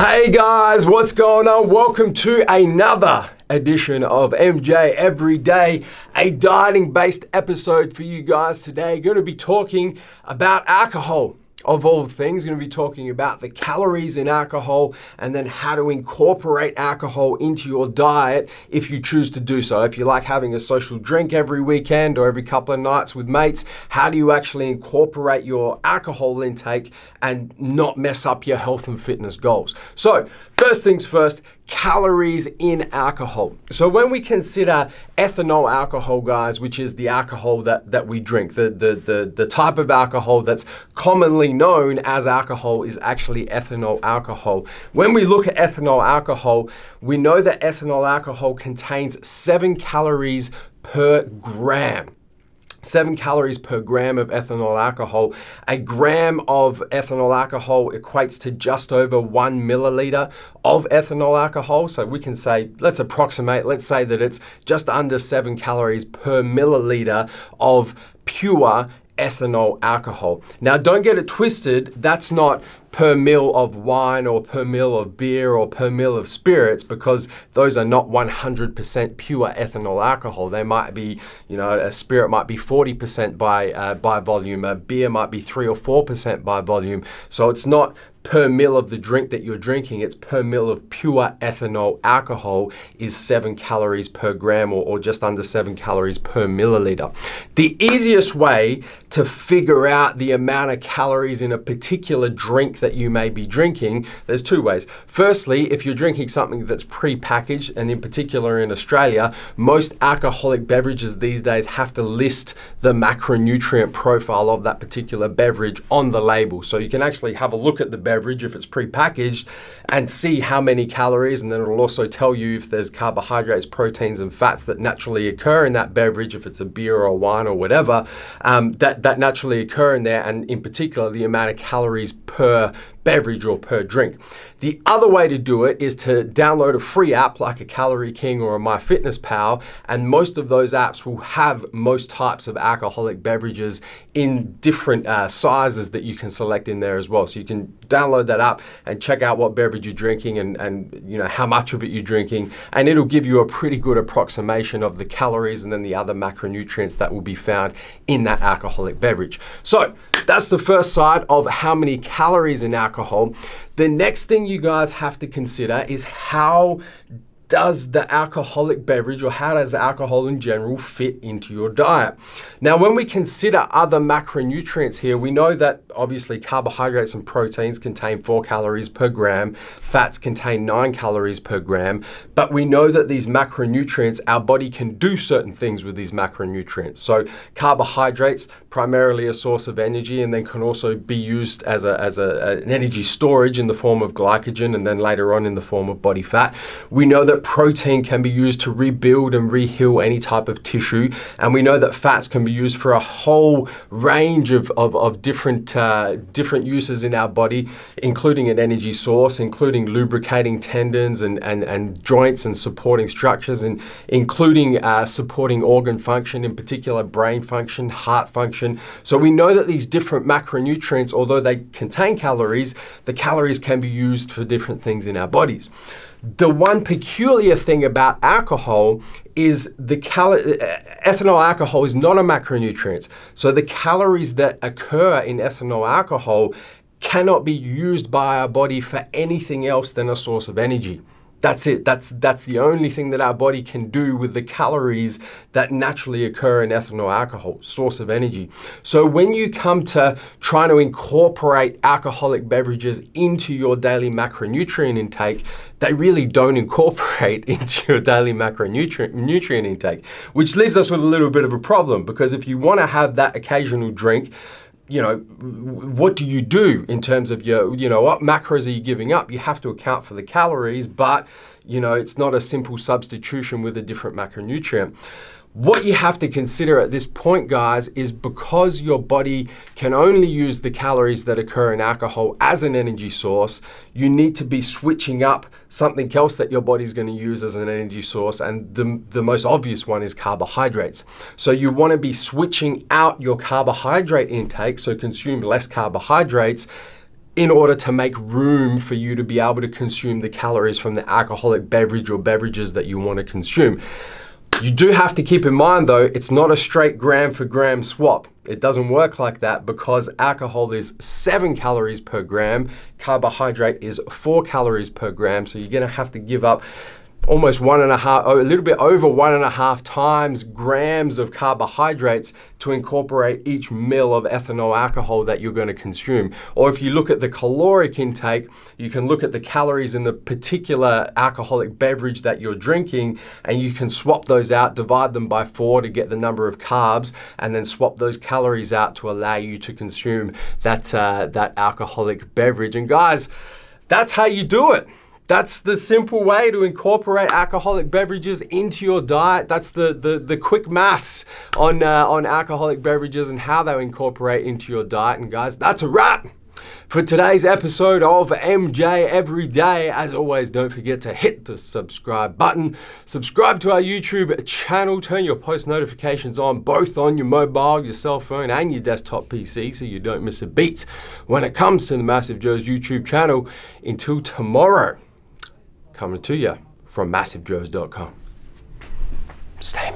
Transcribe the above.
Hey guys, what's going on? Welcome to another edition of MJ Everyday, a dieting based episode for you guys today. Going to be talking about alcohol. Of all things, going to be talking about the calories in alcohol and then how to incorporate alcohol into your diet if you choose to do so. If you like having a social drink every weekend or every couple of nights with mates, how do you actually incorporate your alcohol intake and not mess up your health and fitness goals? So, first things first, calories in alcohol. So when we consider ethanol alcohol, guys, which is the alcohol that we drink, the type of alcohol that's commonly known as alcohol is actually ethanol alcohol. When we look at ethanol alcohol, we know that ethanol alcohol contains 7 calories per gram. 7 calories per gram of ethanol alcohol. A gram of ethanol alcohol equates to just over 1 milliliter of ethanol alcohol. So we can say, let's say that it's just under 7 calories per milliliter of pure ethanol alcohol. Now, don't get it twisted. That's not per mil of wine or per mil of beer or per mil of spirits, because those are not 100% pure ethanol alcohol. They might be, a spirit might be 40% by volume, a beer might be 3 or 4% by volume. So it's not per mil of the drink that you're drinking, it's per mil of pure ethanol alcohol is 7 calories per gram or just under 7 calories per milliliter. The easiest way to figure out the amount of calories in a particular drink that you may be drinking, there's 2 ways. Firstly, if you're drinking something that's pre-packaged, and in particular in Australia, most alcoholic beverages these days have to list the macronutrient profile of that particular beverage on the label. So you can actually have a look at the beverage if it's pre-packaged and see how many calories, and then it'll also tell you if there's carbohydrates, proteins and fats that naturally occur in that beverage, if it's a beer or a wine or whatever, that naturally occur in there, and in particular the amount of calories per beverage or per drink. The other way to do it is to download a free app like a Calorie King or a MyFitnessPal, and most of those apps will have most types of alcoholic beverages in different sizes that you can select in there as well. So you can download that app and check out what beverage you're drinking and how much of it you're drinking, and it'll give you a pretty good approximation of the calories and then the other macronutrients that will be found in that alcoholic beverage. So that's the first side of how many calories in alcohol. The next thing you guys have to consider is how does the alcoholic beverage, or how does alcohol in general fit into your diet? Now, when we consider other macronutrients here, we know that obviously carbohydrates and proteins contain 4 calories per gram, fats contain 9 calories per gram, but we know that these macronutrients, our body can do certain things with these macronutrients. So carbohydrates, primarily a source of energy, and then can also be used as an energy storage in the form of glycogen, and then later on in the form of body fat. We know that protein can be used to rebuild and re-heal any type of tissue, and we know that fats can be used for a whole range of different uses in our body, including an energy source, including lubricating tendons and joints and supporting structures, and including supporting organ function, in particular brain function, heart function. So we know that these different macronutrients, although they contain calories, the calories can be used for different things in our bodies. The one peculiar thing about alcohol is ethanol alcohol is not a macronutrient. So the calories that occur in ethanol alcohol cannot be used by our body for anything else than a source of energy. That's it. That's the only thing that our body can do with the calories that naturally occur in ethanol alcohol, source of energy. So when you come to trying to incorporate alcoholic beverages into your daily macronutrient intake, they really don't incorporate into your daily macronutrient intake, which leaves us with a little bit of a problem, because if you want to have that occasional drink, what do you do in terms of what macros are you giving up? You have to account for the calories, but, it's not a simple substitution with a different macronutrient. What you have to consider at this point, guys, is because your body can only use the calories that occur in alcohol as an energy source, you need to be switching up something else that your body's going to use as an energy source, and the most obvious one is carbohydrates. So you want to be switching out your carbohydrate intake, so consume less carbohydrates, in order to make room for you to be able to consume the calories from the alcoholic beverage or beverages that you want to consume. You do have to keep in mind though, it's not a straight gram for gram swap. It doesn't work like that because alcohol is 7 calories per gram, carbohydrate is 4 calories per gram, so you're gonna have to give up almost a little bit over 1.5 times grams of carbohydrates to incorporate each mil of ethanol alcohol that you're going to consume. Or if you look at the caloric intake, you can look at the calories in the particular alcoholic beverage that you're drinking, and you can swap those out, divide them by 4 to get the number of carbs, and then swap those calories out to allow you to consume that alcoholic beverage. And guys, that's how you do it. That's the simple way to incorporate alcoholic beverages into your diet. That's the quick maths on alcoholic beverages and how they incorporate into your diet. And guys, that's a wrap for today's episode of MJ Everyday. As always, don't forget to hit the subscribe button. Subscribe to our YouTube channel. Turn your post notifications on, both on your mobile, your cell phone, and your desktop PC, so you don't miss a beat when it comes to the Massive Joes YouTube channel. Until tomorrow, coming to you from MassiveJoes.com. Stay